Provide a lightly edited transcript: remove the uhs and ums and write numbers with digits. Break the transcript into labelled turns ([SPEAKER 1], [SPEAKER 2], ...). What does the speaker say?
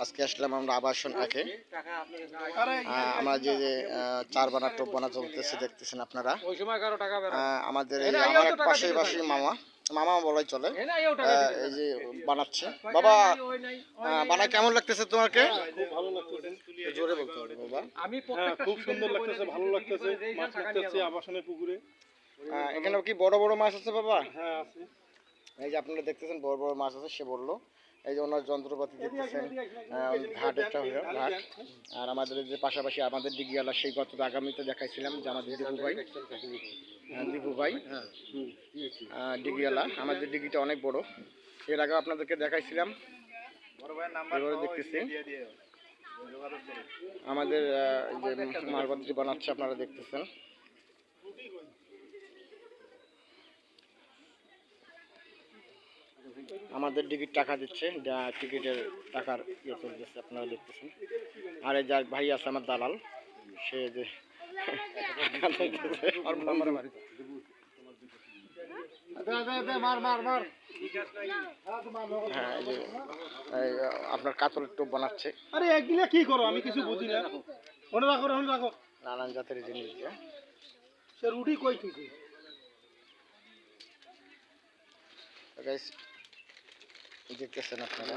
[SPEAKER 1] আজকে আসলাম আমরা আবাসন একে। আমরা যে চার বানা টোপ বানা চলতেছে দেখতেছেন আপনারা। আমাদের আমার এক পাশে মামা মামা বলাই চলে, এই যে বানাচ্ছে। বাবা বানায় কেমন লাগতেছে তোমাকে?
[SPEAKER 2] খুব ভালো লাগতেছে।
[SPEAKER 1] জোরে বলতে হবে বাবা।
[SPEAKER 2] খুব সুন্দর লাগতেছে, ভালো লাগতেছে। মাছ লাগতেছে আবাসনের পুকুরে।
[SPEAKER 1] এখানে কি বড় বড় মাছ আছে বাবা?
[SPEAKER 2] হ্যাঁ আছে।
[SPEAKER 1] এই যে আপনারা দেখতেছেন বড় বড় মাছ আছে, সে বললো। এই যে ওনার যন্ত্রপাতি দেখতেছেন, ঘাট একটা হলো ঘাট। আর আমাদের যে পাশাপাশি আমাদের ডিগিয়ালা, সেই গত আগামীতে দেখাইছিলাম যে আমাদের দীপু ভাই ডিগিয়ালা। আমাদের ডিগিটা অনেক বড়, এর আগে আপনাদেরকে দেখাইছিলাম। এবারে দেখতেছি আমাদের যে মালপত্র বানাচ্ছে, আপনারা দেখতেছেন। আমাদের টিকিট টাকা দিচ্ছে, টিকিটের টাকার ইয়ে চলতেছে, আপনারা দেখতেছেন। আর এই যার ভাই আছে আমার দালাল, সে যে আপনার কাতলের টোপ বানাচ্ছে।
[SPEAKER 2] আরে একদিনে কি করো আমি কিছু বুঝি না। মনে রাখো
[SPEAKER 1] নানান জাতের জিনিস দিয়ে
[SPEAKER 2] সে রুটি কই তুই
[SPEAKER 1] দেখতেছেন আপনারা।